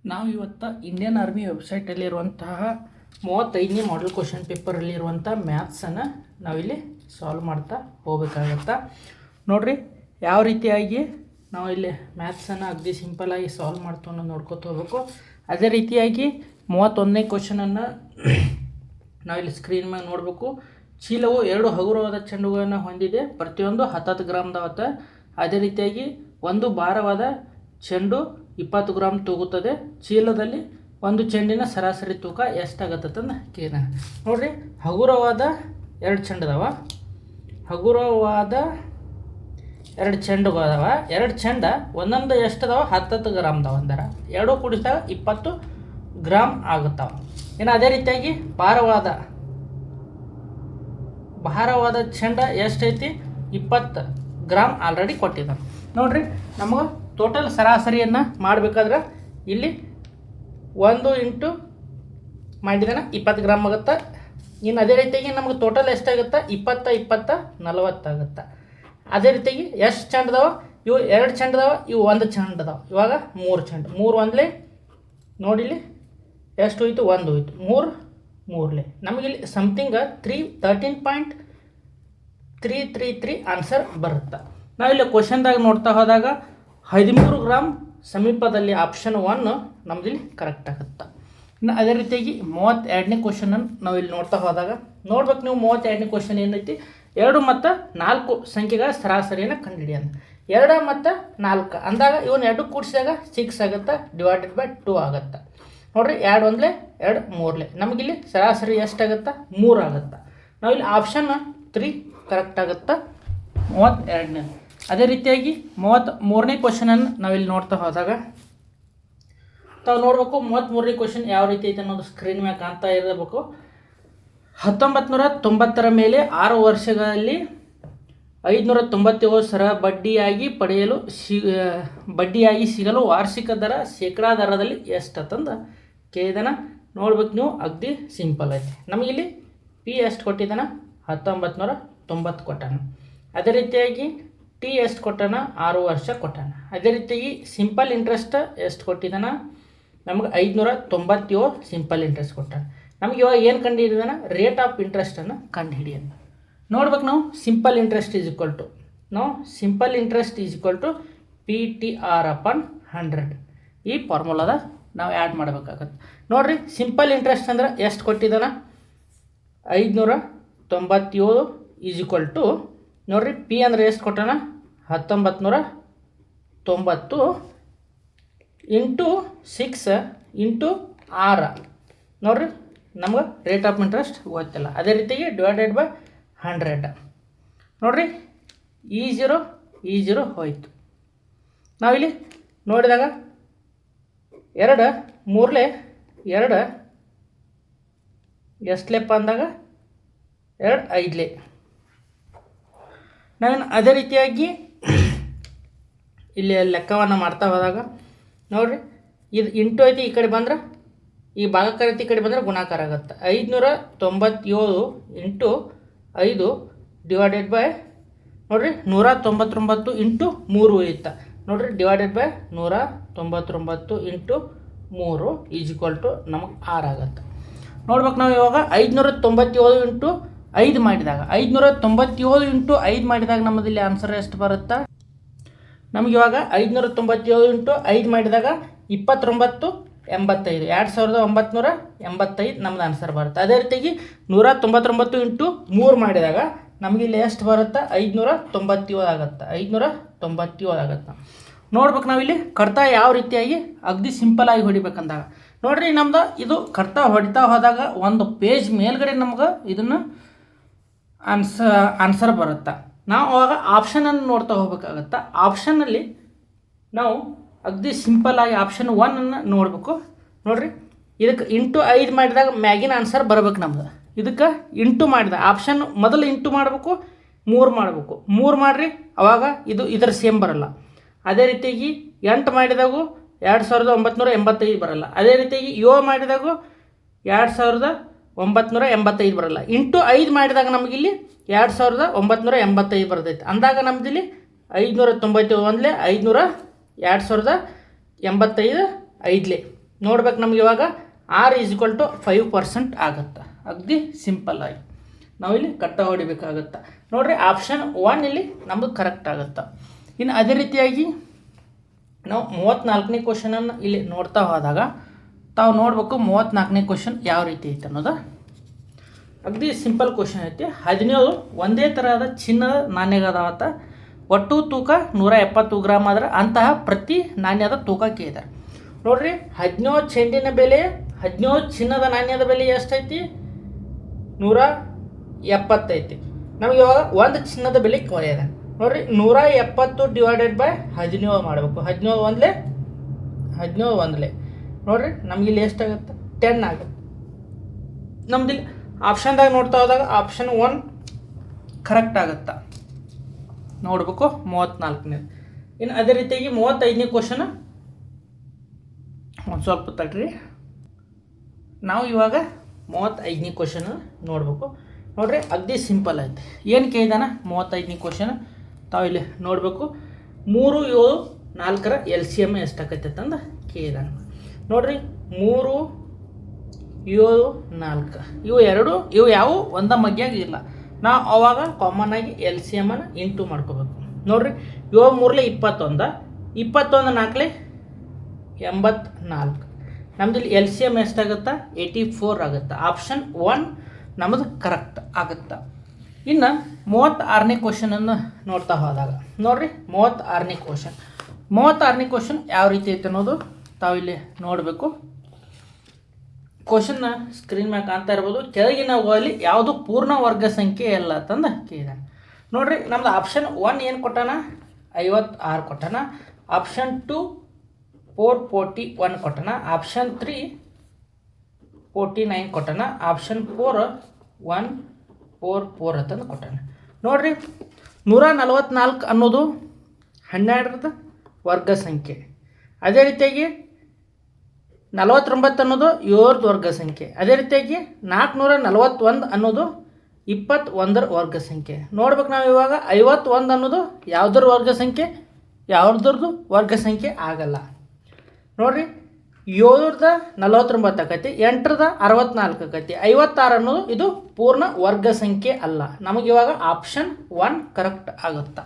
ನಾವು ಇವತ್ತು Indian army ವೆಬ್ಸೈಟಲ್ಲಿರುವಂತಹ 35ನೇ model question ಪೇಪರಲ್ಲಿರುವಂಥ ಮ್ಯಾಥ್ಸನ್ನು ನಾವಿಲ್ಲಿ ಸಾಲ್ವ್ ಮಾಡ್ತಾ ಹೋಗಬೇಕಾಗತ್ತಾ. ನೋಡಿರಿ ಯಾವ ರೀತಿಯಾಗಿ ನಾವು ಇಲ್ಲಿ ಮ್ಯಾಥ್ಸನ್ನು ಅಗದಿ ಸಿಂಪಲಾಗಿ ಸಾಲ್ವ್ ಮಾಡ್ತಾ ಅನ್ನೋದು ನೋಡ್ಕೊತ ಹೋಗಬೇಕು. ಅದೇ ರೀತಿಯಾಗಿ 31ನೇ ಕ್ವಶನನ್ನು ನಾವಿಲ್ಲಿ ಸ್ಕ್ರೀನ್ ಮೇಲೆ ನೋಡಬೇಕು. ಚೀಲವು 2 ಹಗುರವಾದ ಚೆಂಡುಗಳನ್ನು ಹೊಂದಿದೆ, ಪ್ರತಿಯೊಂದು 10 ಗ್ರಾಮ್ದಾವತ್ತ. ಅದೇ ರೀತಿಯಾಗಿ ಒಂದು ಭಾರವಾದ ಚೆಂಡು 20 ಗ್ರಾಮ್ ತೂಗುತ್ತದೆ. ಚೀಲದಲ್ಲಿ ಒಂದು ಚೆಂಡಿನ ಸರಾಸರಿ ತೂಕ ಎಷ್ಟಾಗತ್ತಂದು ಕೇಳ. ನೋಡಿರಿ ಹಗುರವಾದ 2 ಚೆಂಡು ಅದಾವ, ಹಗುರವಾದ 2 ಚೆಂಡುಗಳದಾವ. 2 ಚೆಂಡ ಒಂದೊಂದು ಎಷ್ಟದಾವ 10 ಗ್ರಾಮ್ದಾವ, ಅಂದ್ರೆ 2 ಕೂಡಿಸಿದಾಗ 20 ಗ್ರಾಮ್ ಆಗುತ್ತಾವ. ಇನ್ನು ಅದೇ ರೀತಿಯಾಗಿ ಭಾರವಾದ ಚೆಂಡ ಎಷ್ಟೈತಿ 20 ಗ್ರಾಮ್ ಆಲ್ರೆಡಿ ಕೊಟ್ಟಿದ್ದಾನೆ. ನೋಡಿರಿ ನಮಗೆ ಟೋಟಲ್ ಸರಾಸರಿಯನ್ನು ಮಾಡಬೇಕಾದ್ರೆ ಇಲ್ಲಿ 1 ಇಂಟು ಮಾಡಿದಾನೆ 20 ಗ್ರಾಮ್ ಆಗುತ್ತೆ. ಇನ್ನು ಅದೇ ರೀತಿಯಾಗಿ ನಮಗೆ ಟೋಟಲ್ ಎಷ್ಟಾಗುತ್ತೆ 20 20 40 ಆಗುತ್ತೆ. ಅದೇ ರೀತಿಯಾಗಿ ಎಷ್ಟು ಚೆಂಡದಾವ, ಇವು 2 ಚೆಂಡದಾವ, ಇವು 1 ಚೆಂಡದಾವ. ಇವಾಗ 3 ಚೆಂಡು, 3 ಒಂದಲೇ ನೋಡಿಲಿ ಎಷ್ಟು ಹೋಯ್ತು, 1 ಹೋಯ್ತು, 3 3ಲೇ ನಮಗಿಲ್ಲಿ ಸಮಥಿಂಗ್ 13.333 ಆನ್ಸರ್ ಬರುತ್ತೆ. ನಾವಿಲ್ಲಿ ಕ್ವಶನ್ದಾಗ ನೋಡ್ತಾ ಹೋದಾಗ 13 ಗ್ರಾಮ್ ಸಮೀಪದಲ್ಲಿ ಆಪ್ಷನ್ 1 ನಮ್ದಿಲ್ಲಿ ಕರೆಕ್ಟ್ ಆಗುತ್ತೆ. ಇನ್ನು ಅದೇ ರೀತಿಯಾಗಿ 32ನೇ ಕ್ವಶನನ್ನು ನಾವಿಲ್ಲಿ ನೋಡ್ತಾ ಹೋದಾಗ ನೋಡ್ಬೇಕು ನೀವು 32ನೇ ಕ್ವಶನ್ ಏನೈತಿ, 2 ಮತ್ತು 4 ಸಂಖ್ಯೆಗಳ ಸರಾಸರಿಯನ್ನು ಕಂಡುಹಿಡಿಯೋಣ. 2 ಮತ್ತು 4 ಅಂದಾಗ ಇವನು 2 ಕೂಡಿಸಿದಾಗ 6 ಆಗುತ್ತೆ, ಡಿವೈಡೆಡ್ ಬೈ 2 ಆಗುತ್ತೆ. ನೋಡಿರಿ 2 ಒಂದಲೇ 2 3ಲೇ ನಮಗಿಲ್ಲಿ ಸರಾಸರಿ ಎಷ್ಟಾಗುತ್ತೆ 3 ಆಗುತ್ತೆ. ನಾವಿಲ್ಲಿ ಆಪ್ಷನ್ 3 ಕರೆಕ್ಟ್ ಆಗುತ್ತೆ 32ನೇ. ಅದೇ ರೀತಿಯಾಗಿ 33ನೇ ಕ್ವಶನನ್ನು ನಾವಿಲ್ಲಿ ನೋಡ್ತಾ ಹೋದಾಗ ತಾವು ನೋಡಬೇಕು 33ನೇ ಕ್ವಶನ್ ಯಾವ ರೀತಿ ಐತೆ ಅನ್ನೋದು ಸ್ಕ್ರೀನ್ ಮೇಲೆ ಕಾಣ್ತಾ ಇರಬೇಕು. 1990ರ ಮೇಲೆ 6 ವರ್ಷಗಳಲ್ಲಿ 597 ಸರ ಬಡ್ಡಿಯಾಗಿ ಸಿಗಲು ವಾರ್ಷಿಕ ದರ ಶೇಕಡಾ ದರದಲ್ಲಿ ಎಷ್ಟಂತಂದು ಕೇಳಿದಾನ. ನೋಡ್ಬೇಕು ನೀವು, ಅಗದಿ ಸಿಂಪಲ್ ಐತಿ. ನಮಗಿಲ್ಲಿ ಪಿ ಎಷ್ಟು ಕೊಟ್ಟಿದ್ದಾನ 1990 ಕೊಟ್ಟಾನ. ಅದೇ ರೀತಿಯಾಗಿ ಟಿ ಎಷ್ಟು ಕೊಟ್ಟಾನ 6 ವರ್ಷ ಕೊಟ್ಟಾನ. ಅದೇ ರೀತಿಯಾಗಿ ಸಿಂಪಲ್ ಇಂಟ್ರೆಸ್ಟ್ ಎಷ್ಟು ಕೊಟ್ಟಿದ್ದಾನ ನಮಗೆ 597 ಸಿಂಪಲ್ ಇಂಟ್ರೆಸ್ಟ್ ಕೊಟ್ಟಾನ. ನಮಗೆ ಇವಾಗ ಏನು ಕಂಡು ಹಿಡಿದಾನ, ರೇಟ್ ಆಫ್ ಇಂಟ್ರೆಸ್ಟನ್ನು ಕಂಡು ಹಿಡಿಯೋಣ. ನೋಡ್ಬೇಕು ನಾವು simple interest is equal to PTR upon 100 ಈ ಫಾರ್ಮುಲಾದ ನಾವು ಆ್ಯಡ್ ಮಾಡಬೇಕಾಗತ್ತೆ. ನೋಡಿರಿ ಸಿಂಪಲ್ ಇಂಟ್ರೆಸ್ಟ್ ಅಂದ್ರೆ ಎಷ್ಟು ಕೊಟ್ಟಿದ್ದಾನ 597 ಈಸ್ ಈಕ್ವಲ್ ಟು ನೋಡಿರಿ ಪಿ ಅಂದರೆ ಎಷ್ಟು ಕೊಟ್ಟಾನ 1990 ಇಂಟು 6 ಇಂಟು 6 ನೋಡಿರಿ ನಮ್ಗೆ ರೇಟ್ ಆಫ್ ಇಂಟ್ರೆಸ್ಟ್ ಗೊತ್ತಿಲ್ಲ. ಅದೇ ರೀತಿಯಾಗಿ ಡಿವೈಡೆಡ್ ಬೈ 100 ನೋಡಿರಿ ಈ ಜೀರೋ ಹೋಯಿತು. ನಾವಿಲ್ಲಿ ನೋಡಿದಾಗ 2 3ಲೇ 2 ಎಷ್ಟಲೇಪ್ಪ ಅಂದಾಗ 2 5ಲೇ. ನಾನು ಅದೇ ರೀತಿಯಾಗಿ ಇಲ್ಲಿ ಲೆಕ್ಕವನ್ನು ಮಾಡ್ತಾ ಹೋದಾಗ ನೋಡಿರಿ ಇದು ಇಂಟು ಐತಿ, ಈ ಕಡೆ ಬಂದ್ರೆ ಈ ಭಾಗಕಾರ ಐತಿ, ಈ ಕಡೆ ಬಂದರೆ ಗುಣಾಕಾರ ಆಗುತ್ತೆ. 597 ಇಂಟು 5 ಡಿವೈಡೆಡ್ ಬೈ ನೋಡಿರಿ 199 ಇಂಟು 3 ಇತ್ತು. ನೋಡಿರಿ divided by 199 into 3 is equal to ನಮಗೆ 6 ಆಗುತ್ತೆ. ನೋಡ್ಬೇಕು ನಾವು ಇವಾಗ 597 ಇಂಟು 5 ಮಾಡಿದಾಗ 597 ಇಂಟು 5 ಮಾಡಿದಾಗ ನಮ್ಮದಿಲ್ಲಿ ಆನ್ಸರ್ ಎಷ್ಟು ಬರುತ್ತೆ, ನಮಗೆ ಇವಾಗ 597 ಇಂಟು 5 ಮಾಡಿದಾಗ 2985 2985 ನಮ್ದು ಆನ್ಸರ್ ಬರುತ್ತೆ. ಅದೇ ರೀತಿಯಾಗಿ 199 ಇಂಟು 3 ಮಾಡಿದಾಗ ನಮಗೆ ಇಲ್ಲಿ ಎಷ್ಟು ಬರುತ್ತೆ 597 ಆಗುತ್ತೆ, 597 ಆಗುತ್ತೆ. ನೋಡ್ಬೇಕು ನಾವಿಲ್ಲಿ ಕಡ್ತಾ ಯಾವ ರೀತಿಯಾಗಿ ಅಗದಿ ಸಿಂಪಲಾಗಿ ಹೊಡಿಬೇಕಂದಾಗ ನೋಡಿರಿ ನಮ್ದು ಇದು ಕಡ್ತಾ ಹೊಡಿತಾ ಹೋದಾಗ ಒಂದು ಪೇಜ್ ಮೇಲ್ಗಡೆ ನಮ್ಗೆ ಇದನ್ನು ಆನ್ಸರ್ ಬರುತ್ತೆ. ನಾವು ಅವಾಗ ಆಪ್ಷನನ್ನು ನೋಡ್ತಾ ಹೋಗ್ಬೇಕಾಗತ್ತೆ. ಆಪ್ಷನ್ನಲ್ಲಿ ನಾವು ಅಗದಿ ಸಿಂಪಲಾಗಿ ಆಪ್ಷನ್ 1ಅನ್ನು ನೋಡಬೇಕು. ನೋಡಿರಿ ಇದಕ್ಕೆ ಇಂಟು 5 ಮಾಡಿದಾಗ ಮ್ಯಾಗಿನ ಆನ್ಸರ್ ಬರಬೇಕು ನಮ್ದು. ಇದಕ್ಕೆ ಇಂಟು ಮಾಡಿದ ಆಪ್ಷನ್ ಮೊದಲು ಇಂಟು ಮಾಡಬೇಕು, 3 ಮಾಡಬೇಕು, 3 ಮಾಡಿರಿ ಅವಾಗ ಇದರ ಸೇಮ್ ಬರಲ್ಲ. ಅದೇ ರೀತಿಯಾಗಿ 8 ಮಾಡಿದಾಗೂ 2985 ಬರಲ್ಲ. ಅದೇ ರೀತಿಯಾಗಿ 7 ಮಾಡಿದಾಗೂ 2985 ಬರಲ್ಲ. ಇಂಟು 5 ಮಾಡಿದಾಗ ನಮಗಿಲ್ಲಿ 2985 ಬರ್ತೈತೆ. ಅಂದಾಗ ನಮ್ದಿಲ್ಲಿ 591 500 2085 5ಲೇ ನೋಡ್ಬೇಕು ನಮ್ಗೆ ಇವಾಗ ಆರ್ ಈಸ್ ಈಕ್ವಲ್ ಟು 5% ಆಗುತ್ತೆ. ಅಗದಿ ಸಿಂಪಲ್ ಆಗಿ ನಾವಿಲ್ಲಿ ಕಟ್ಟ ಹೊಡಿಬೇಕಾಗತ್ತೆ. ನೋಡಿರಿ ಆಪ್ಷನ್ 1 ಇಲ್ಲಿ ನಮ್ಮದು ಕರೆಕ್ಟ್ ಆಗುತ್ತೆ. ಇನ್ನು ಅದೇ ರೀತಿಯಾಗಿ ನಾವು 34ನೇ ಕ್ವಶನನ್ನು ಇಲ್ಲಿ ನೋಡ್ತಾ ಹೋದಾಗ ತಾವು ನೋಡಬೇಕು 34ನೇ ಕ್ವಶನ್ ಯಾವ ರೀತಿ ಐತೆ ಅನ್ನೋದು. ಅಗದಿ ಸಿಂಪಲ್ ಕ್ವಶನ್ ಐತಿ. 17 ಒಂದೇ ಥರದ ಚಿನ್ನದ ನಾಣ್ಯಗಳದಾವತ್ತ, ಒಟ್ಟು ತೂಕ 170 ಗ್ರಾಮ್ ಆದ್ರೆ ಅಂತಹ ಪ್ರತಿ ನಾಣ್ಯದ ತೂಕ ಕೇಳಿದ್ದಾರೆ. ನೋಡ್ರಿ 17 ಚೆಂಡಿನ ಬೆಲೆ, 17 ಚಿನ್ನದ ನಾಣ್ಯದ ಬೆಲೆ ಎಷ್ಟೈತಿ? 170 ಐತಿ. ನಮಗೆ ಇವಾಗ ಒಂದು ಚಿನ್ನದ ಬೆಲೆ ಕೊಳೆಯದ. ನೋಡ್ರಿ 170 ಡಿವೈಡೆಡ್ ಬೈ 17 ಮಾಡಬೇಕು. 17 ಒಂದಲೇ ನೋಡ್ರಿ ನಮಗಿಲ್ಲಿ ಎಷ್ಟಾಗುತ್ತೆ? 10 ಆಗುತ್ತೆ. ನಮ್ದಿಲ್ಲಿ ಆಪ್ಷನ್ದಾಗ ನೋಡ್ತಾ ಹೋದಾಗ ಆಪ್ಷನ್ 1 ಕರೆಕ್ಟ್ ಆಗುತ್ತಾ ನೋಡ್ಬೇಕು 34ನೇ. ಇನ್ನು ಅದೇ ರೀತಿಯಾಗಿ 35ನೇ ಕ್ವಶನ್ ಒಂದು ಸ್ವಲ್ಪ ತಡ್ರಿ. ನಾವು ಇವಾಗ 35ನೇ ಕ್ವಶನ್ ನೋಡಬೇಕು. ನೋಡ್ರಿ ಅಗದಿ ಸಿಂಪಲ್ ಐತಿ. ಏನು ಕೇಳಿದಾನ 35ನೇ ಕ್ವಶನ್ ತಾವು ಇಲ್ಲಿ ನೋಡಬೇಕು. 3, 7, 4ರ LCM ಎಷ್ಟಾಕೈತೆ ಅಂತಂದು ಕೇಳಿದಾನ. ನೋಡ್ರಿ 3, 7, 4 ಇವು ಯಾವ ಒಂದ ಮಗ್ಯಾಗ ಇಲ್ಲ. ನಾವು ಅವಾಗ ಕಾಮನ್ ಆಗಿ LCM ಅನ್ನು ಇಂಟು ಮಾಡ್ಕೋಬೇಕು. ನೋಡ್ರಿ 7 3 21, 21 4 84. ನಮ್ದು LCM ಎಷ್ಟಾಗುತ್ತಾ? 84 ಆಗುತ್ತೆ. ಆಪ್ಷನ್ 1 ನಮ್ಮದು ಕರೆಕ್ಟ್ ಆಗುತ್ತೆ. ಇನ್ನು 36ನೇ ಕ್ವಶನನ್ನು ನೋಡ್ತಾ ಹೋದಾಗ ನೋಡ್ರಿ 36ನೇ ಕ್ವಶನ್ ಯಾವ ರೀತಿ ಐತೆ ಅನ್ನೋದು ತಾವಿಲ್ಲಿ ನೋಡಬೇಕು. ಕ್ವಶನ್ನ ಸ್ಕ್ರೀನ್ ಮ್ಯಾಗ ಕಾಣ್ತಾ ಇರ್ಬೋದು. ಕೆಳಗಿನವುಗಳಲ್ಲಿ ಯಾವುದು ಪೂರ್ಣ ವರ್ಗ ಸಂಖ್ಯೆ ಅಲ್ಲ ಅಂತಂದು ಕೇಳಿದಾನೆ. ನೋಡ್ರಿ ನಮ್ದು ಆಪ್ಷನ್ 1 ಏನು ಕೊಟ್ಟಾನ? 56 ಕೊಟ್ಟಾನ. ಆಪ್ಷನ್ 2 441 ಕೊಟ್ಟಾನ. ಆಪ್ಷನ್ 3 49 ಕೊಟ್ಟಾನ. ಆಪ್ಷನ್ 4 144 ಅಂತಂದು ಕೊಟ್ಟಾನ. ನೋಡ್ರಿ 144 ಅನ್ನೋದು 12ರದ ವರ್ಗ ಸಂಖ್ಯೆ. ಅದೇ ರೀತಿಯಾಗಿ 49 ಅನ್ನೋದು 7ರ ವರ್ಗ ಸಂಖ್ಯೆ. ಅದೇ ರೀತಿಯಾಗಿ 441 ಅನ್ನೋದು 21ರ ವರ್ಗ ಸಂಖ್ಯೆ. ನೋಡ್ಬೇಕು ನಾವು ಇವಾಗ 51 ಅನ್ನೋದು ಯಾವುದ್ರ ವರ್ಗ ಸಂಖ್ಯೆ? ಯಾವುದ್ರದ್ದು ವರ್ಗ ಸಂಖ್ಯೆ ಆಗಲ್ಲ. ನೋಡ್ರಿ 7ರದ 49 ಆಕೈತಿ, 8ರದ 64 ಆಕೈತಿ, 56 ಅನ್ನೋದು ಇದು ಪೂರ್ಣ ವರ್ಗ ಸಂಖ್ಯೆ ಅಲ್ಲ. ನಮಗಿವಾಗ ಆಪ್ಷನ್ 1 ಕರೆಕ್ಟ್ ಆಗುತ್ತಾ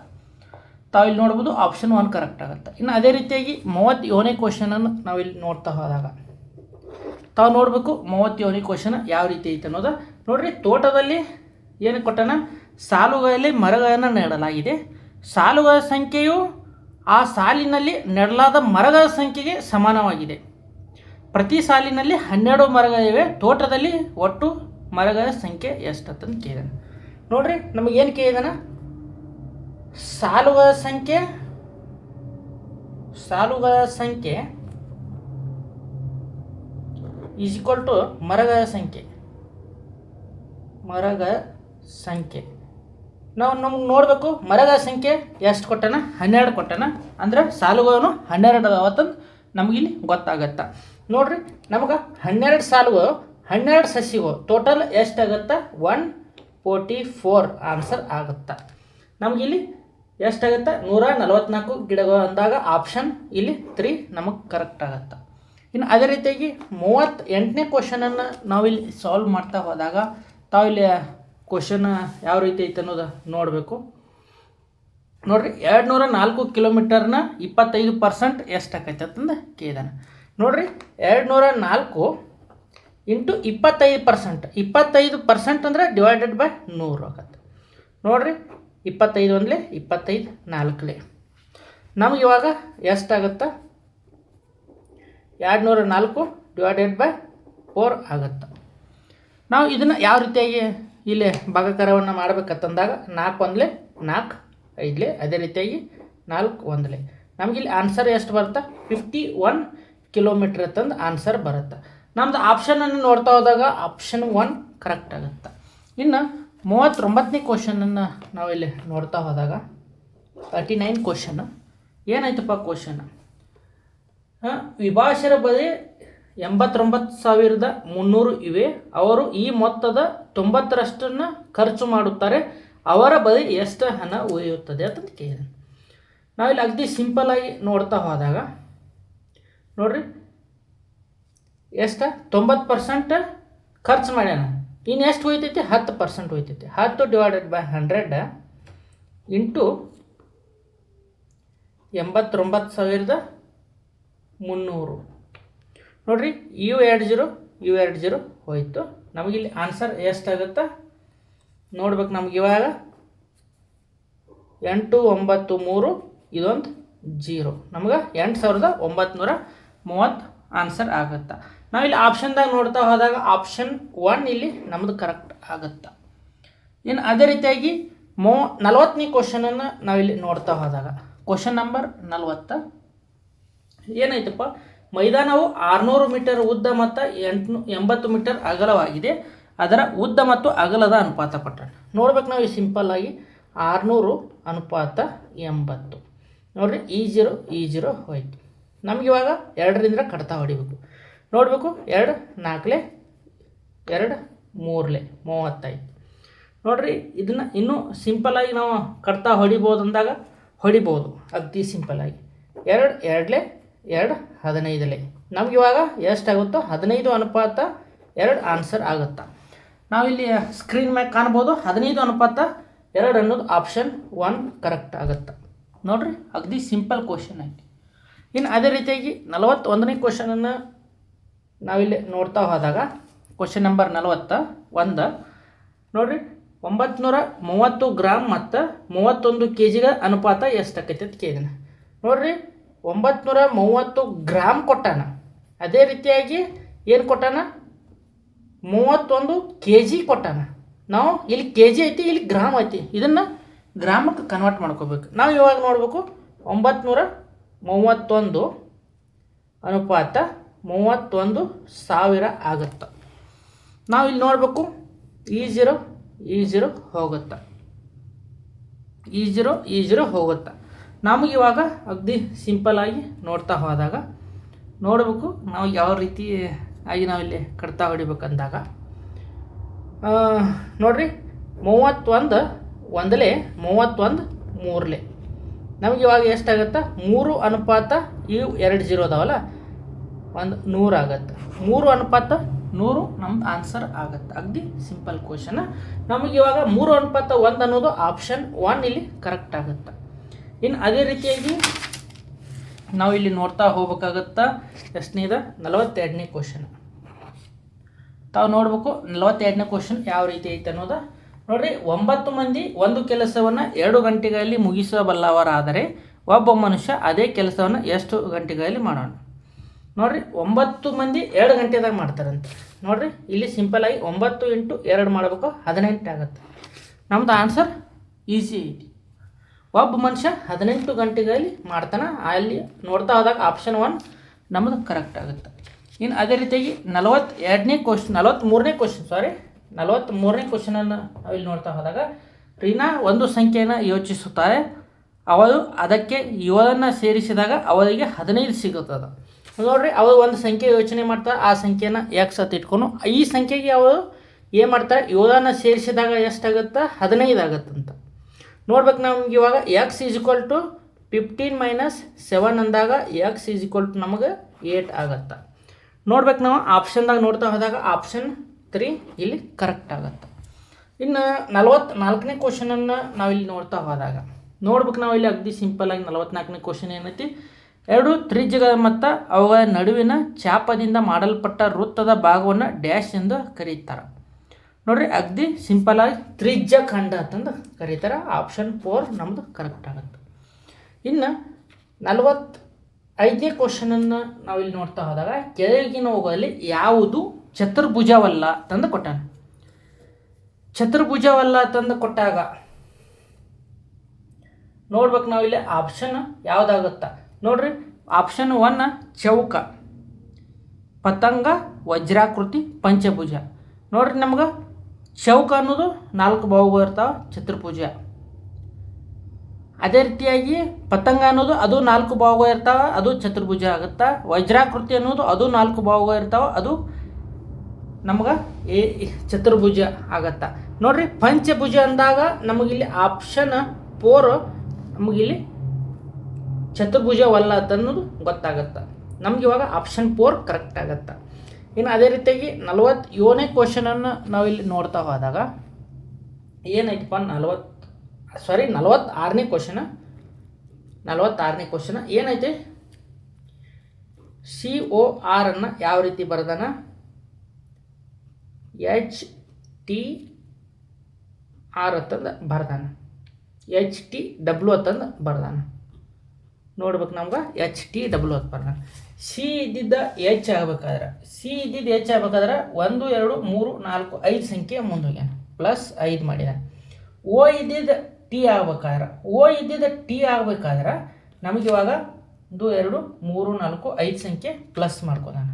ತಾವು ಇಲ್ಲಿ ನೋಡ್ಬೋದು. ಆಪ್ಷನ್ 1 ಕರೆಕ್ಟ್ ಆಗುತ್ತೆ. ಇನ್ನು ಅದೇ ರೀತಿಯಾಗಿ 37ನೇ ಕ್ವಶನನ್ನು ನಾವಿಲ್ಲಿ ನೋಡ್ತಾ ಹೋದಾಗ ತಾವು ನೋಡಬೇಕು 37ನೇ ಕ್ವಶನ್ ಯಾವ ರೀತಿ ಐತೆ ಅನ್ನೋದು. ನೋಡ್ರಿ ತೋಟದಲ್ಲಿ ಏನು ಕೊಟ್ಟನ? ಸಾಲುಗಳಲ್ಲಿ ಮರಗಳನ್ನು ನೆಡಲಾಗಿದೆ. ಸಾಲುಗಳ ಸಂಖ್ಯೆಯು ಆ ಸಾಲಿನಲ್ಲಿ ನೆಡಲಾದ ಮರಗಳ ಸಂಖ್ಯೆಗೆ ಸಮಾನವಾಗಿದೆ. ಪ್ರತಿ ಸಾಲಿನಲ್ಲಿ 12 ಮರಗಳಿವೆ. ತೋಟದಲ್ಲಿ ಒಟ್ಟು ಮರಗಳ ಸಂಖ್ಯೆ ಎಷ್ಟಂತಂದು ಕೇಳಿದಾನೆ. ನೋಡ್ರಿ ನಮಗೇನು ಕೇಳಿದಾನ? ಸಾಲುಗಳ ಸಂಖ್ಯೆ ಈಸ್ ಈಕ್ವಲ್ ಟು ಮರಗಳ ಸಂಖ್ಯೆ. ನಾವು ನಮ್ಗೆ ನೋಡಬೇಕು ಮರಗಳ ಸಂಖ್ಯೆ ಎಷ್ಟು ಕೊಟ್ಟನ? 12 ಕೊಟ್ಟನ. ಅಂದ್ರೆ ಸಾಲುಗಳನ್ನು 12 ಅದಾವತ್ತಂದು ನಮಗಿಲ್ಲಿ ಗೊತ್ತಾಗತ್ತೆ. ನೋಡ್ರಿ ನಮಗೆ 12 ಸಾಲುಗಳು 12 ಸಸಿಗಳು ಟೋಟಲ್ ಎಷ್ಟಾಗತ್ತೆ? 144 ಆನ್ಸರ್ ಆಗುತ್ತೆ. ನಮಗಿಲ್ಲಿ ಎಷ್ಟಾಗುತ್ತೆ? 144 ಗಿಡಗಳು ಅಂದಾಗ ಆಪ್ಷನ್ ಇಲ್ಲಿ 3 ನಮಗೆ ಕರೆಕ್ಟ್ ಆಗುತ್ತೆ. ಇನ್ನು ಅದೇ ರೀತಿಯಾಗಿ 38ನೇ ಕ್ವಶನನ್ನು ನಾವಿಲ್ಲಿ ಸಾಲ್ವ್ ಮಾಡ್ತಾ ಹೋದಾಗ ತಾವಿಲ್ಲಿ ಕ್ವಶನ್ ಯಾವ ರೀತಿ ಐತೆ ಅನ್ನೋದು ನೋಡಬೇಕು. ನೋಡ್ರಿ 204 ಕಿಲೋಮೀಟರ್ನ 25% ಎಷ್ಟಾಕೈತೆ ಅಂತಂದು ಕೇಳಿದಾನೆ. ನೋಡ್ರಿ 204 ಇಂಟು 25%. 25% ಅಂದರೆ ಡಿವೈಡೆಡ್ ಬೈ 100 ಆಗುತ್ತೆ. ನೋಡ್ರಿ 25 ಒಂದಲೇ 25 4ಲೇ ನಮ್ಗೆ ಇವಾಗ ಎಷ್ಟಾಗುತ್ತಾ? 204 ಡಿವೈಡೆಡ್ ಬೈ 4 ಆಗುತ್ತೆ. ನಾವು ಇದನ್ನು ಯಾವ ರೀತಿಯಾಗಿ ಇಲ್ಲಿ ಭಾಗಾಕಾರವನ್ನು ಮಾಡಬೇಕಂತಂದಾಗ 4 ಒಂದಲೇ 4 5ಲೇ, ಅದೇ ರೀತಿಯಾಗಿ 4 ಒಂದಲೇ ನಮಗಿಲ್ಲಿ ಆನ್ಸರ್ ಎಷ್ಟು ಬರುತ್ತೆ? 51 ಕಿಲೋಮೀಟ್ರ್ ಅಂತಂದು ಆನ್ಸರ್ ಬರುತ್ತೆ. ನಮ್ಮದು ಆಪ್ಷನನ್ನು ನೋಡ್ತಾ ಹೋದಾಗ ಆಪ್ಷನ್ 1 ಕರೆಕ್ಟ್ ಆಗುತ್ತೆ. ಇನ್ನು 39ನೇ ಕ್ವಶನನ್ನು ನಾವಿಲ್ಲಿ ನೋಡ್ತಾ ಹೋದಾಗ 39 ಕ್ವಶನ್ ಏನಾಯ್ತಪ್ಪ ಕ್ವಶನ್? ವಿಭಾಷರ ಬಳಿ 89,300 ಇವೆ. ಅವರು ಈ ಮೊತ್ತದ 90ರಷ್ಟನ್ನು ಖರ್ಚು ಮಾಡುತ್ತಾರೆ. ಅವರ ಬಳಿ ಎಷ್ಟು ಹಣ ಉಳಿಯುತ್ತದೆ ಅಂತಂದು ಕೇಳಿದೆ. ನಾವಿಲ್ಲಿ ಅಗದಿ ಸಿಂಪಲ್ಲಾಗಿ ನೋಡ್ತಾ ಹೋದಾಗ ನೋಡ್ರಿ ಎಷ್ಟು 90% ಖರ್ಚು ಮಾಡ್ಯಾನ. ಇನ್ನು ಎಷ್ಟು ಹೋಯ್ತೈತಿ 10% ಹೋಯ್ತೈತಿ. 10 ಡಿವೈಡೆಡ್ ಬೈ 100 ಇಂಟು 89,300 ನೋಡಿರಿ. ಇವು 20 ಹೋಯಿತು. ನಮಗಿಲ್ಲಿ ಆನ್ಸರ್ ಎಷ್ಟಾಗುತ್ತೆ ನೋಡ್ಬೇಕು. ನಮ್ಗೆ ಇವಾಗ 8, 9, 3 ಇದೊಂದು 0 ನಮ್ಗೆ 8,930 ಆನ್ಸರ್ ಆಗುತ್ತೆ. ನಾವಿಲ್ಲಿ ಆಪ್ಷನ್ದಾಗ ನೋಡ್ತಾ ಹೋದಾಗ ಆಪ್ಷನ್ 1 ಇಲ್ಲಿ ನಮ್ಮದು ಕರೆಕ್ಟ್ ಆಗುತ್ತೆ. ಇನ್ನು ಅದೇ ರೀತಿಯಾಗಿ 40ನೇ ಕ್ವಶನನ್ನು ನಾವಿಲ್ಲಿ ನೋಡ್ತಾ ಹೋದಾಗ ಕ್ವಶನ್ ನಂಬರ್ 40 ಏನೈತಪ್ಪ, ಮೈದಾನವು 600 ಮೀಟರ್ ಉದ್ದ ಮತ್ತು 80 ಮೀಟರ್ ಅಗಲವಾಗಿದೆ. ಅದರ ಉದ್ದ ಮತ್ತು ಅಗಲದ ಅನುಪಾತ ಕೊಟ್ಟಾನೆ. ನೋಡ್ಬೇಕು ನಾವು ಸಿಂಪಲ್ಲಾಗಿ 600:80 ನೋಡಿರಿ. ಈ 0 ಹೋಯ್ತು. ನಮ್ಗೆ ಇವಾಗ 2ರಿಂದ ಕಡ್ತಾ ಹೊಡಿಬೇಕು. ನೋಡಬೇಕು 2 4 2 3 35 ನೋಡಿರಿ. ಇದನ್ನು ಇನ್ನೂ ಸಿಂಪಲ್ಲಾಗಿ ನಾವು ಕಡ್ತಾ ಹೊಡಿಬೋದು ಅಂದಾಗ ಹೊಡಿಬೋದು ಅತಿ ಸಿಂಪಲ್ಲಾಗಿ. 2 2 2 15 ನಮ್ಗೆ ಇವಾಗ ಎಷ್ಟಾಗುತ್ತೋ 15:2 ಆನ್ಸರ್ ಆಗುತ್ತೆ. ನಾವಿಲ್ಲಿ ಸ್ಕ್ರೀನ್ ಮ್ಯಾಗ ಕಾಣ್ಬೋದು 15:2 ಅನ್ನೋದು ಆಪ್ಷನ್ 1 ಕರೆಕ್ಟ್ ಆಗುತ್ತೆ. ನೋಡಿರಿ ಅಗದಿ ಸಿಂಪಲ್ ಕ್ವಶನ್ ಐತಿ. ಇನ್ನು ಅದೇ ರೀತಿಯಾಗಿ 41ನೇ ಕ್ವಶನನ್ನು ನಾವಿಲ್ಲಿ ನೋಡ್ತಾ ಹೋದಾಗ ಕ್ವಶನ್ ನಂಬರ್ 41 ನೋಡಿರಿ. 930 ಗ್ರಾಮ್ ಮತ್ತು 31 kg ಅನುಪಾತ ಎಷ್ಟಾಕೈತಿ ಅಂತ ಕೇಳಿದಾನೆ. ನೋಡಿರಿ 930 ಗ್ರಾಮ್ ಕೊಟ್ಟಾನ. ಅದೇ ರೀತಿಯಾಗಿ ಏನು ಕೊಟ್ಟಾನ 31 kg ಕೊಟ್ಟಾನ. ನಾವು ಇಲ್ಲಿ kg ಐತಿ, ಇಲ್ಲಿ ಗ್ರಾಮ್ ಐತಿ. ಇದನ್ನು ಗ್ರಾಮಕ್ಕೆ ಕನ್ವರ್ಟ್ ಮಾಡ್ಕೋಬೇಕು. ನಾವು ಇವಾಗ ನೋಡಬೇಕು 931 ಅನುಪಾತ 31,000 ಆಗುತ್ತೆ. ನಾವು ಇಲ್ಲಿ ನೋಡಬೇಕು ಈ 0 ಹೋಗುತ್ತೆ. ಈ 0 ಹೋಗುತ್ತೆ. ನಮಗಿವಾಗ ಅಗದಿ ಸಿಂಪಲ್ಲಾಗಿ ನೋಡ್ತಾ ಹೋದಾಗ ನೋಡಬೇಕು ನಾವು ಯಾವ ರೀತಿ ಆಗಿ ನಾವಿಲ್ಲಿ ಕಡ್ತಾ ಹೊಡಿಬೇಕಂದಾಗ ನೋಡಿರಿ 31 1 31 3 ನಮಗೆ ಇವಾಗ ಎಷ್ಟಾಗುತ್ತೆ 3 ಅನುಪಾತ ಇವು 2 0 ಅದಾವಲ್ಲ 100 ಆಗುತ್ತೆ. 3:100 ನಮ್ದು ಆನ್ಸರ್ ಆಗುತ್ತೆ. ಅಗದಿ ಸಿಂಪಲ್ ಕ್ವಶನ್. ನಮಗೆ ಇವಾಗ 3:1 ಅನ್ನೋದು ಆಪ್ಷನ್ 1 ಇಲ್ಲಿ ಕರೆಕ್ಟ್ ಆಗುತ್ತೆ. ಇನ್ನು ಅದೇ ರೀತಿಯಾಗಿ ನಾವು ಇಲ್ಲಿ ನೋಡ್ತಾ ಹೋಗ್ಬೇಕಾಗತ್ತಾ ಎಷ್ಟನೇದ 42ನೇ ಕ್ವಶನ್. ತಾವು ನೋಡ್ಬೇಕು 42ನೇ ಕ್ವಶನ್ ಯಾವ ರೀತಿ ಐತೆ ಅನ್ನೋದು ನೋಡಿರಿ. 9 ಮಂದಿ ಒಂದು ಕೆಲಸವನ್ನು 2 ಗಂಟೆಗಳಲ್ಲಿ ಮುಗಿಸಬಲ್ಲವರಾದರೆ ಒಬ್ಬ ಮನುಷ್ಯ ಅದೇ ಕೆಲಸವನ್ನು ಎಷ್ಟು ಗಂಟೆಗಳಲ್ಲಿ ಮಾಡೋಣ. ನೋಡಿರಿ 9 ಮಂದಿ 2 ಗಂಟೆದಾಗ ಮಾಡ್ತಾರಂತೆ. ನೋಡಿರಿ ಇಲ್ಲಿ ಸಿಂಪಲ್ಲಾಗಿ 9 × 2 ಮಾಡಬೇಕು 18 ಆಗುತ್ತೆ. ನಮ್ಮದು ಆನ್ಸರ್ ಈಸಿ ಐತಿ. ಒಬ್ಬ ಮನುಷ್ಯ 18 ಗಂಟೆಗಳಲ್ಲಿ ಮಾಡ್ತಾನೆ. ಅಲ್ಲಿ ನೋಡ್ತಾ ಹೋದಾಗ ಆಪ್ಷನ್ 1 ನಮ್ಮದು ಕರೆಕ್ಟ್ ಆಗುತ್ತೆ. ಇನ್ನು ಅದೇ ರೀತಿಯಾಗಿ 43ನೇ ಕ್ವಶನನ್ನು ನಾವಿಲ್ಲಿ ನೋಡ್ತಾ ಹೋದಾಗ ರೀನಾ ಒಂದು ಸಂಖ್ಯೆಯನ್ನು ಯೋಚಿಸುತ್ತಾರೆ. ಅವಳು ಅದಕ್ಕೆ 7 ಸೇರಿಸಿದಾಗ ಅವಳಿಗೆ 15 ಸಿಗುತ್ತದೆ. ನೋಡಿರಿ ಅವಳು ಒಂದು ಸಂಖ್ಯೆ ಯೋಚನೆ ಮಾಡ್ತಾರೆ. ಆ ಸಂಖ್ಯೆನ ಎಕ್ಸ್ ಅಂತ ಇಟ್ಕೊಂಡು ಈ ಸಂಖ್ಯೆಗೆ ಅವಳು ಏನು ಮಾಡ್ತಾರೆ 7 ಸೇರಿಸಿದಾಗ ಎಷ್ಟಾಗುತ್ತೆ 15 ಆಗುತ್ತಂತ. ನೋಡ್ಬೇಕು ನಮ್ಗೆ ಇವಾಗ ಎಕ್ಸ್ = 15 - 7 ಅಂದಾಗ ಎಕ್ಸ್ = ನಮಗೆ 8 ಆಗುತ್ತೆ. ನೋಡ್ಬೇಕು ನಾವು ಆಪ್ಷನ್ದಾಗ ನೋಡ್ತಾ ಹೋದಾಗ ಆಪ್ಷನ್ 3 ಇಲ್ಲಿ ಕರೆಕ್ಟ್ ಆಗುತ್ತೆ. ಇನ್ನು 44ನೇ ಕ್ವಶನನ್ನು ನಾವಿಲ್ಲಿ ನೋಡ್ತಾ ಹೋದಾಗ ನೋಡ್ಬೇಕು ನಾವು ಇಲ್ಲಿ ಅಗದಿ ಸಿಂಪಲ್ಲಾಗಿ 44ನೇ ಕ್ವಶನ್ ಏನೈತಿ, 2 ತ್ರಿಜ್ಯಗಳ ಮತ್ತು ಅವುಗಳ ನಡುವಿನ ಚಾಪದಿಂದ ಮಾಡಲ್ಪಟ್ಟ ವೃತ್ತದ ಭಾಗವನ್ನು ಡ್ಯಾಶ್ ಎಂದು ಕರೀತಾರೆ. ನೋಡಿರಿ ಅಗದಿ ಸಿಂಪಲ್ಲಾಗಿ ತ್ರಿಜ್ಯ ಖಂಡ ಅಂತಂದು ಕರೀತಾರೆ. ಆಪ್ಷನ್ 4 ನಮ್ಮದು ಕರೆಕ್ಟ್ ಆಗುತ್ತೆ. ಇನ್ನು 45ನೇ ಕ್ವಶನನ್ನು ನಾವಿಲ್ಲಿ ನೋಡ್ತಾ ಹೋದಾಗ ಕೆಳಗಿನವುಗಳಲ್ಲಿ ಯಾವುದು ಚತುರ್ಭುಜವಲ್ಲ ತಂದು ಕೊಟ್ಟಾನ. ಚತುರ್ಭುಜವಲ್ಲ ತಂದು ಕೊಟ್ಟಾಗ ನೋಡ್ಬೇಕು ನಾವಿಲ್ಲಿ ಆಪ್ಷನ್ ಯಾವುದಾಗುತ್ತಾ ನೋಡ್ರಿ. ಆಪ್ಷನ್ 1 ಚೌಕ, ಪತಂಗ, ವಜ್ರಾಕೃತಿ, ಪಂಚಭುಜ. ನೋಡ್ರಿ ನಮ್ಗೆ ಚೌಕ ಅನ್ನೋದು 4 ಬಾಹುಗಳು ಇರ್ತಾವೆ ಚತುರ್ಭುಜ. ಅದೇ ರೀತಿಯಾಗಿ ಪತಂಗ ಅನ್ನೋದು ಅದು 4 ಬಾಹುಗಳು ಇರ್ತಾವೆ ಅದು ಚತುರ್ಭುಜ ಆಗುತ್ತಾ. ವಜ್ರಾಕೃತಿ ಅನ್ನೋದು ಅದು 4 ಬಾಹುಗಳು ಇರ್ತಾವೆ ಅದು ನಮ್ಗೆ ಚತುರ್ಭುಜ ಆಗತ್ತಾ. ನೋಡ್ರಿ ಪಂಚಭುಜ ಅಂದಾಗ ನಮಗಿಲ್ಲಿ ಆಪ್ಷನ್ 4 ನಮಗಿಲ್ಲಿ ಚತುರ್ಭುಜವಲ್ಲ ಅನ್ನೋದು ಗೊತ್ತಾಗತ್ತೆ. ನಮ್ಗೆ ಇವಾಗ ಆಪ್ಷನ್ 4 ಕರೆಕ್ಟ್ ಆಗತ್ತೆ. ಇನ್ನು ಅದೇ ರೀತಿಯಾಗಿ 47ನೇ ಕ್ವಶನನ್ನು ನಾವಿಲ್ಲಿ ನೋಡ್ತಾ ಹೋದಾಗ ಏನೈತಪ್ಪ 46ನೇ ಕ್ವಶನ ಏನೈತೆ COR ಅನ್ನು ಯಾವ ರೀತಿ ಬರ್ದಾನ HTR ಅಂತಂದು ಬರ್ದಾನ HTW ಅಂತಂದು ಬರ್ದಾನ ನೋಡ್ಬೇಕು ನಮ್ಗೆ HTW ಅಂತ ಬರ್ದಾನ ಸಿ ಇದ್ದಿದ್ದ H ಆಗ್ಬೇಕಾದ್ರೆ 1 2 3 4 5 ಸಂಖ್ಯೆ ಮುಂದೋಗ್ಯಾನ ಪ್ಲಸ್ 5 ಮಾಡಿದಾನೆ ಓ ಇದ್ದಿದ್ದ ಟಿ ಆಗ್ಬೇಕಾದ್ರೆ ನಮಗೆ ಇವಾಗ 1 2 3 4 5 ಸಂಖ್ಯೆ ಪ್ಲಸ್ ಮಾಡ್ಕೋದಾನ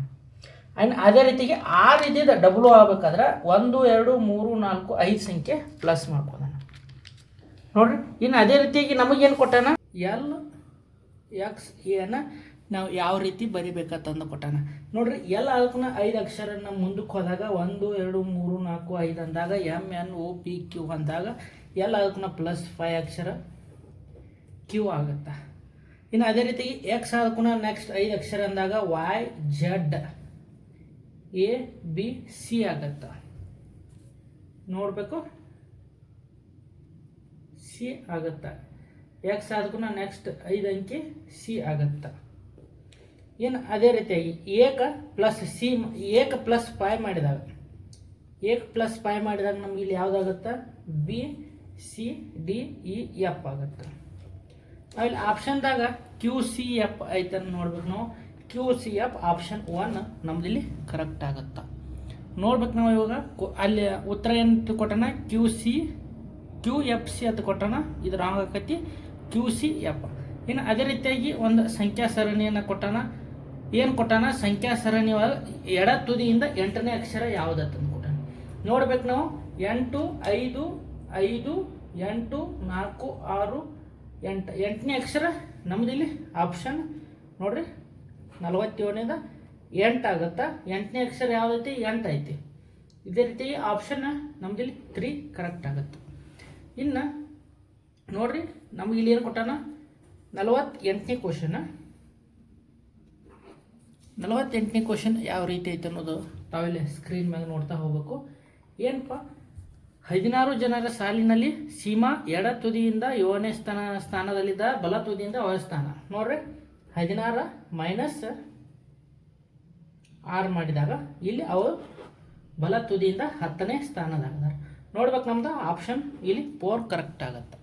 ಆ್ಯಂಡ್ ಅದೇ ರೀತಿಗೆ ಆರ್ ಇದ್ದಿದ್ದ ಡಬ್ಲ್ಯೂ ಆಗ್ಬೇಕಾದ್ರೆ 1 2 3 4 5 ಸಂಖ್ಯೆ ಪ್ಲಸ್ ಮಾಡ್ಕೋದಾನ ನೋಡ್ರಿ. ಇನ್ನು ಅದೇ ರೀತಿಯಾಗಿ ನಮಗೇನು ಕೊಟ್ಟಾನ LXA ನಾವು ಯಾವ ರೀತಿ ಬರಿಬೇಕಂತಂದು ಕೊಟ್ಟಾನ ನೋಡ್ರಿ. ಅದಕ್ಕೂ 5 ಅಕ್ಷರನ ಮುಂದಕ್ಕೆ ಹೋದಾಗ 1 2 3 4 5 ಅಂದಾಗ MNOPQ ಅಂದಾಗ ಅದಕ್ಕೂ ಪ್ಲಸ್ 5 ಅಕ್ಷರ Q ಆಗುತ್ತಾ. ಇನ್ನು ಅದೇ ರೀತಿ ಎಕ್ಸ್ ಅದಕ್ಕೂ ನೆಕ್ಸ್ಟ್ 5 ಅಕ್ಷರ ಅಂದಾಗ YZABC ಆಗತ್ತಾ ನೋಡಬೇಕು ಸಿ ಆಗುತ್ತಾ. ಎಕ್ಸ್ ಅದಕ್ಕೂ ನೆಕ್ಸ್ಟ್ 5 ಅಂಕಿ ಸಿ ಆಗುತ್ತಾ. ಇನ್ನು ಅದೇ ರೀತಿಯಾಗಿ ಏಕ ಪ್ಲಸ್ 5 ಮಾಡಿದಾಗ ನಮ್ಗೆ ಇಲ್ಲಿ ಯಾವುದಾಗುತ್ತಾ BCDEF ಆಗುತ್ತೆ. ಅಲ್ಲಿ ಆಪ್ಷನ್ದಾಗ QCF ಐತನ್ನು ನೋಡ್ಬೇಕು ನಾವು. QCF ಆಪ್ಷನ್ 1 ನಮ್ದು ಇಲ್ಲಿ ಕರೆಕ್ಟ್ ಆಗುತ್ತಾ ನೋಡ್ಬೇಕು ನಾವು. ಇವಾಗ ಅಲ್ಲಿ ಉತ್ತರ ಏನು ಕೊಟ್ಟಣ QFC ಅಂತ ಕೊಟ್ಟಣ, ಇದು ರಾಂಗ್ ಆಕೈತಿ QCF. ಇನ್ನು ಅದೇ ರೀತಿಯಾಗಿ ಒಂದು ಸಂಖ್ಯಾ ಸರಣಿಯನ್ನು ಕೊಟ್ಟಾನ ಸಂಖ್ಯಾ ಸರಣಿ ಎಡ ತುದಿಯಿಂದ 8ನೇ ಅಕ್ಷರ ಯಾವುದಂತ ಕೊಟ್ಟಾನ ನೋಡ್ಬೇಕು ನಾವು. 8 5 5 8 4 6 8 8ನೇ ಅಕ್ಷರ ನಮ್ದು ಇಲ್ಲಿ ಆಪ್ಷನ್ ನೋಡ್ರಿ 47ನೇದ 8 ಆಗುತ್ತಾ. 8ನೇ ಅಕ್ಷರ ಯಾವುದೈತಿ 8 ಐತಿ. ಇದೇ ರೀತಿ ಆಪ್ಷನ್ ನಮ್ದು ಇಲ್ಲಿ 3 ಕರೆಕ್ಟ್ ಆಗುತ್ತೆ. ಇನ್ನು ನೋಡ್ರಿ ನಮ್ಗೆ ಇಲ್ಲಿ ಏನು ಕೊಟ್ಟಾನ 48ನೇ ಕ್ವಶನ್ ಯಾವ ರೀತಿ ಐತೆ ಅನ್ನೋದು ತಾವಿಲ್ಲಿ ಸ್ಕ್ರೀನ್ ಮ್ಯಾಗ ನೋಡ್ತಾ ಹೋಗ್ಬೇಕು. ಏನಪ್ಪ 16 ಜನರ ಸಾಲಿನಲ್ಲಿ ಸೀಮಾ ಎಡ ತುದಿಯಿಂದ 7ನೇ ಸ್ಥಾನದಲ್ಲಿದ್ದ, ಬಲ ತುದಿಯಿಂದ 1 ಸ್ಥಾನ ನೋಡ್ರಿ. 16 ಮೈನಸ್ 6 ಮಾಡಿದಾಗ ಇಲ್ಲಿ ಅವರು ಬಲ ತುದಿಯಿಂದ 10ನೇ ಸ್ಥಾನದಾಗಿದ್ದಾರೆ ನೋಡ್ಬೇಕು. ನಮ್ದು ಆಪ್ಷನ್ ಇಲ್ಲಿ 4 ಕರೆಕ್ಟ್ ಆಗುತ್ತೆ.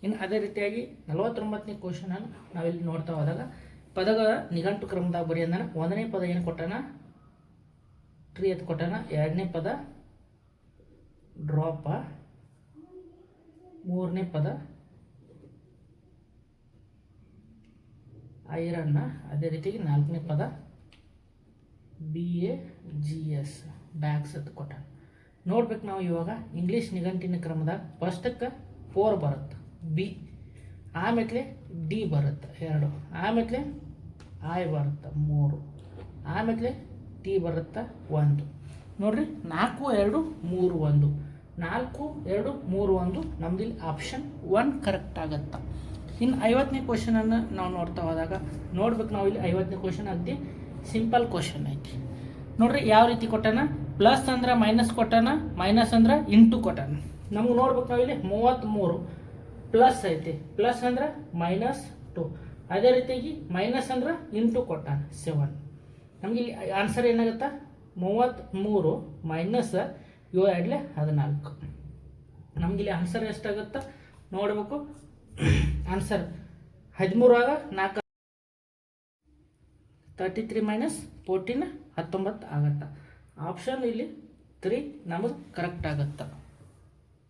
ಇನ್ನು ಅದೇ ರೀತಿಯಾಗಿ 49ನೇ ಕ್ವಶನನ್ನು ನಾವಿಲ್ಲಿ ನೋಡ್ತಾ ಹೋದಾಗ ಪದಗಳ ನಿಘಂಟು ಕ್ರಮದಾಗ ಬರೀ ಅಂದಾನ. 1ನೇ ಪದ ಏನು ಕೊಟ್ಟಾನ ಟ್ರೀ ಅಂತ ಕೊಟ್ಟಾನ. 2ನೇ ಪದ ಡ್ರಾಪ. 3ನೇ ಪದ ಐರನ್ನ. ಅದೇ ರೀತಿಯಾಗಿ 4ನೇ ಪದ BAGS ಬ್ಯಾಗ್ಸ್ ಅಂತ ಕೊಟ್ಟಾನ ನೋಡ್ಬೇಕು ನಾವು. ಇವಾಗ ಇಂಗ್ಲೀಷ್ ನಿಘಂಟಿನ ಕ್ರಮದಾಗ ಫಸ್ಟಕ್ಕೆ 4 ಬರುತ್ತೆ B, ಆಮೇಲೆ D ಬರುತ್ತೆ 2, ಆಮೇಲೆ I ಬರುತ್ತೆ 3, ಆಮೇಲೆ T ಬರುತ್ತೆ 1 ನೋಡ್ರಿ. 4 2 3 1 4 2 3 1 ನಮ್ದು ಇಲ್ಲಿ ಆಪ್ಷನ್ 1 ಕರೆಕ್ಟ್ ಆಗುತ್ತಾ. ಇನ್ನು 50ನೇ ಕ್ವಶನನ್ನು ನಾವು ನೋಡ್ತಾ ಹೋದಾಗ ನೋಡ್ಬೇಕು ನಾವು. ಇಲ್ಲಿ 50ನೇ ಕ್ವಶನ್ ಅಗದಿ ಸಿಂಪಲ್ ಕ್ವಶನ್ ಐತಿ ನೋಡ್ರಿ. ಯಾವ ರೀತಿ ಕೊಟ್ಟಾನ ಪ್ಲಸ್ ಅಂದ್ರೆ ಮೈನಸ್ ಕೊಟ್ಟಾನ, ಮೈನಸ್ ಅಂದ್ರೆ ಇಂಟು ಕೊಟ್ಟಾನ. ನಮ್ಗೆ ನೋಡ್ಬೇಕು ನಾವು ಇಲ್ಲಿ 33 ಪ್ಲಸ್ ಐತಿ, ಪ್ಲಸ್ ಅಂದ್ರೆ -2. ಅದೇ ರೀತಿಯಾಗಿ ಮೈನಸ್ ಅಂದ್ರೆ ಇಂಟು ಕೊಟ್ಟಾನ 7. ನಮ್ಗೆ ಇಲ್ಲಿ ಆನ್ಸರ್ ಏನಾಗುತ್ತಾ 33 ಮೈನಸ್ 7 2 14. ನಮ್ಗೆ ಇಲ್ಲಿ ಆನ್ಸರ್ ಎಷ್ಟಾಗುತ್ತಾ ನೋಡಬೇಕು. ಆನ್ಸರ್ 13 ಆಗ 4 33 ಮೈನಸ್ 14 19 ಆಗುತ್ತಾ. ಆಪ್ಷನ್ ಇಲ್ಲಿ 3 ನಮಗೆ ಕರೆಕ್ಟ್ ಆಗುತ್ತಾ.